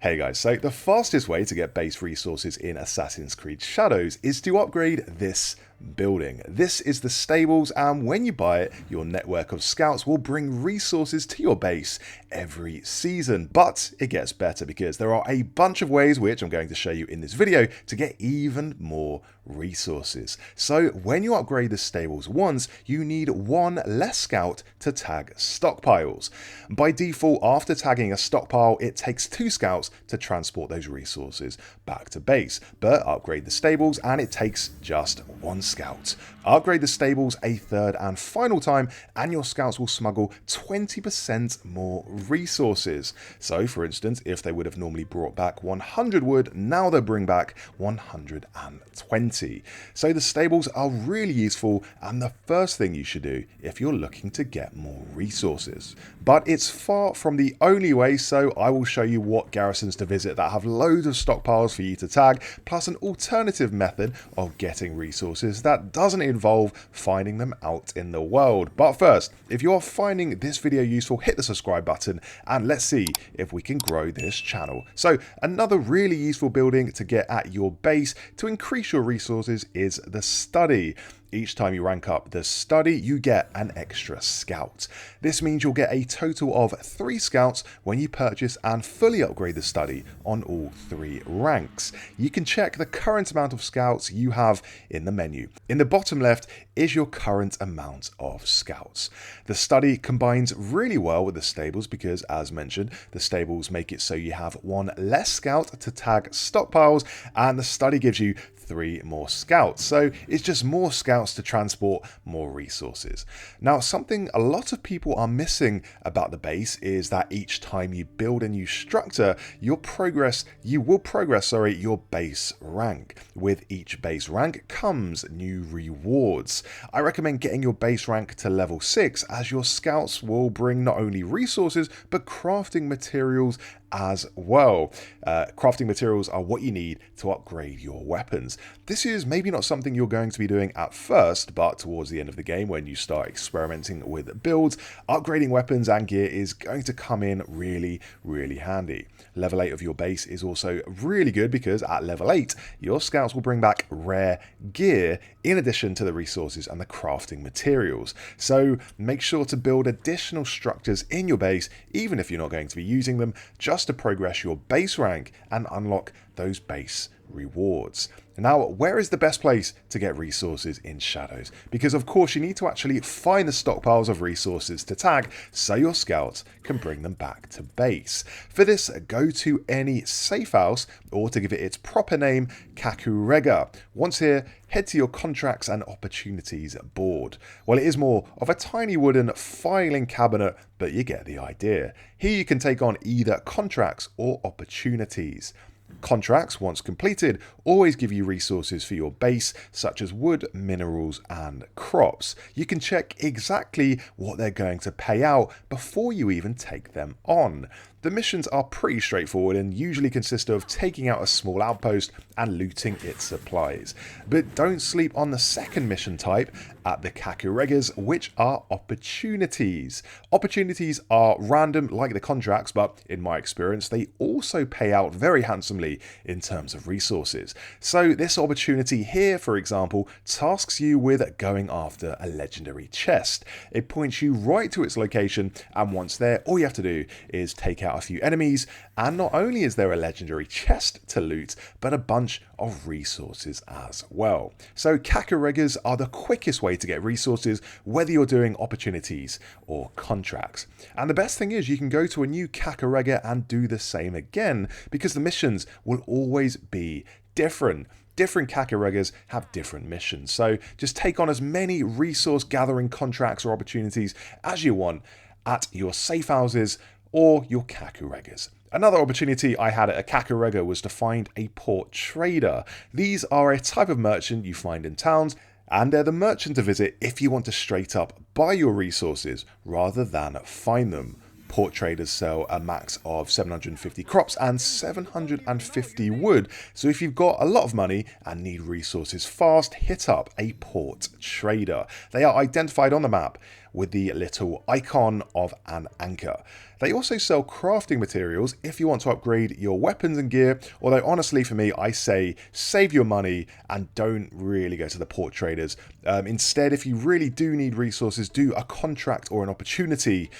Hey guys, so the fastest way to get base resources in Assassin's Creed Shadows is to upgrade this building. This is the stables, and when you buy it, your network of scouts will bring resources to your base every season. But it gets better because there are a bunch of ways, which I'm going to show you in this video, to get even more resources. So when you upgrade the stables once, you need one less scout to tag stockpiles. By default, after tagging a stockpile, it takes 2 scouts to transport those resources back to base. But upgrade the stables and it takes just 1 scout. Upgrade the stables a third and final time and your scouts will smuggle 20% more resources. So for instance, if they would have normally brought back 100 wood, now they'll bring back 120. So the stables are really useful and the first thing you should do if you're looking to get more resources. But it's far from the only way, so I will show you what garrisons to visit that have loads of stockpiles for you to tag, plus an alternative method of getting resources that doesn't involve finding them out in the world. But first, if you are finding this video useful, hit the subscribe button and let's see if we can grow this channel. So another really useful building to get at your base to increase your resources is the study. Each time you rank up the study, you get an extra scout. This means you'll get a total of 3 scouts when you purchase and fully upgrade the study on all 3 ranks. You can check the current amount of scouts you have in the menu. In the bottom left is your current amount of scouts. The study combines really well with the stables because, as mentioned, the stables make it so you have 1 less scout to tag stockpiles, and the study gives you 3 more scouts. So it's just more scouts to transport more resources. Now, something a lot of people are missing about the base is that each time you build a new structure, you will progress your base rank. With each base rank comes new rewards. I recommend getting your base rank to level 6 as your scouts will bring not only resources but crafting materials as well. Crafting materials are what you need to upgrade your weapons. This is maybe not something you're going to be doing at first, but towards the end of the game when you start experimenting with builds, upgrading weapons and gear is going to come in really, really handy. Level 8 of your base is also really good because at level 8, your scouts will bring back rare gear in addition to the resources and the crafting materials. So make sure to build additional structures in your base, even if you're not going to be using them, just to progress your base rank and unlock those base rewards. Now, where is the best place to get resources in Shadows? Because of course you need to actually find the stockpiles of resources to tag so your scouts can bring them back to base. For this, go to any safe house, or to give it its proper name, Kakurega. Once here, head to your contracts and opportunities board. Well, it is more of a tiny wooden filing cabinet, but you get the idea. Here you can take on either contracts or opportunities. Contracts, once completed, always give you resources for your base, such as wood, minerals, and crops. You can check exactly what they're going to pay out before you even take them on. The missions are pretty straightforward and usually consist of taking out a small outpost and looting its supplies. But don't sleep on the second mission type at the Kakuregas, which are opportunities. Opportunities are random like the contracts, but in my experience, they also pay out very handsomely in terms of resources. So this opportunity here, for example, tasks you with going after a legendary chest. It points you right to its location, and once there, all you have to do is take out a few enemies, and not only is there a legendary chest to loot, but a bunch of resources as well. So Kakuregas are the quickest way to get resources, whether you're doing opportunities or contracts. And the best thing is you can go to a new Kakurega and do the same again, because the missions will always be different. Different Kakuregas have different missions, so just take on as many resource gathering contracts or opportunities as you want at your safe houses or your Kakuregas. Another opportunity I had at a Kakurega was to find a port trader. These are a type of merchant you find in towns, and they're the merchant to visit if you want to straight up buy your resources rather than find them. Port traders sell a max of 750 crops and 750 wood, so if you've got a lot of money and need resources fast, hit up a port trader. They are identified on the map with the little icon of an anchor. They also sell crafting materials if you want to upgrade your weapons and gear, although honestly for me, I say save your money and don't really go to the port traders. Instead, if you really do need resources, do a contract or an opportunity,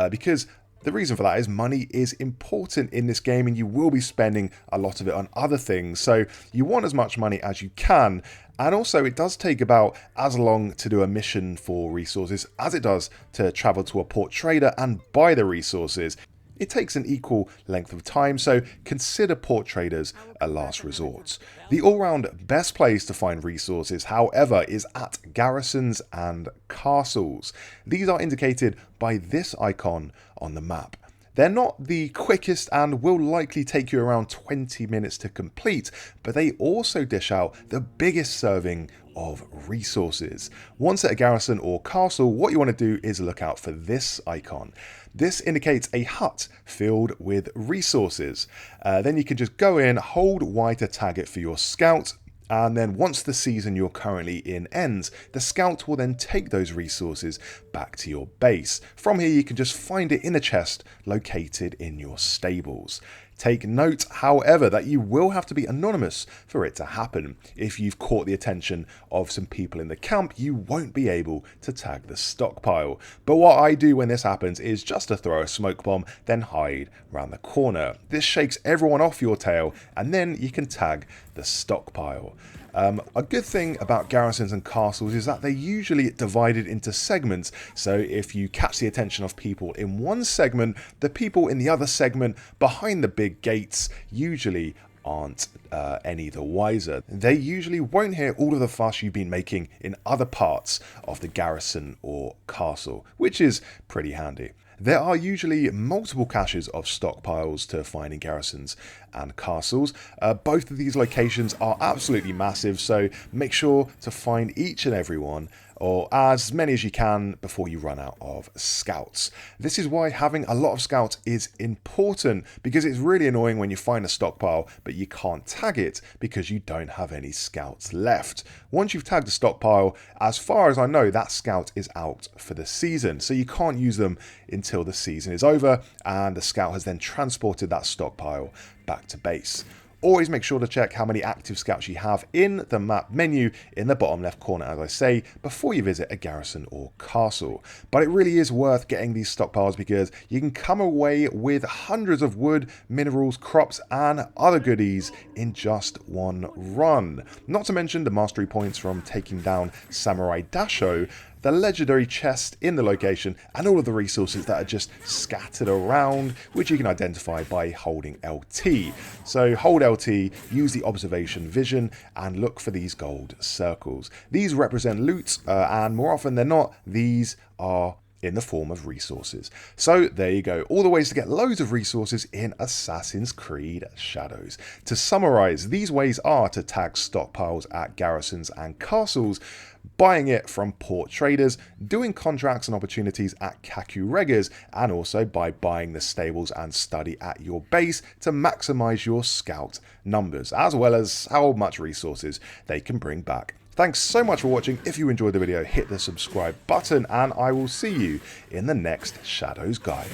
because the reason for that is money is important in this game and you will be spending a lot of it on other things. So you want as much money as you can. And also it does take about as long to do a mission for resources as it does to travel to a port trader and buy the resources. It takes an equal length of time, so consider port traders a last resort. The all-round best place to find resources, however, is at garrisons and castles. These are indicated by this icon on the map. They're not the quickest and will likely take you around 20 minutes to complete, but they also dish out the biggest serving of resources. Once at a garrison or castle, what you want to do is look out for this icon. This indicates a hut filled with resources. Then you can just go in, hold Y to tag it for your scout, and then once the season you're currently in ends, the scout will then take those resources back to your base. From here you can just find it in a chest located in your stables. Take note, however, that you will have to be anonymous for it to happen. If you've caught the attention of some people in the camp, you won't be able to tag the stockpile. But what I do when this happens is just to throw a smoke bomb, then hide around the corner. This shakes everyone off your tail, and then you can tag the stockpile. A good thing about garrisons and castles is that they're usually divided into segments, so if you catch the attention of people in one segment, the people in the other segment behind the big gates usually aren't any the wiser. They usually won't hear all of the fuss you've been making in other parts of the garrison or castle, which is pretty handy. There are usually multiple caches of stockpiles to find in garrisons and castles. Both of these locations are absolutely massive, so make sure to find each and every one, or as many as you can before you run out of scouts. This is why having a lot of scouts is important, because it's really annoying when you find a stockpile but you can't tag it because you don't have any scouts left. Once you've tagged a stockpile, as far as I know, that scout is out for the season, so you can't use them until the season is over and the scout has then transported that stockpile back to base. Always make sure to check how many active scouts you have in the map menu in the bottom left corner, as I say, before you visit a garrison or castle. But it really is worth getting these stockpiles because you can come away with hundreds of wood, minerals, crops and other goodies in just one run. Not to mention the mastery points from taking down Samurai Dasho, the legendary chest in the location, and all of the resources that are just scattered around, which you can identify by holding LT. So hold LT, use the observation vision, and look for these gold circles. These represent loot, and more often than not, these are in the form of resources. So there you go, all the ways to get loads of resources in Assassin's Creed Shadows. To summarize, these ways are to tag stockpiles at garrisons and castles, buying it from port traders, doing contracts and opportunities at Kaku Reggers, and also by buying the stables and study at your base to maximize your scout numbers, as well as how much resources they can bring back. Thanks so much for watching. If you enjoyed the video, hit the subscribe button, and I will see you in the next Shadows guide.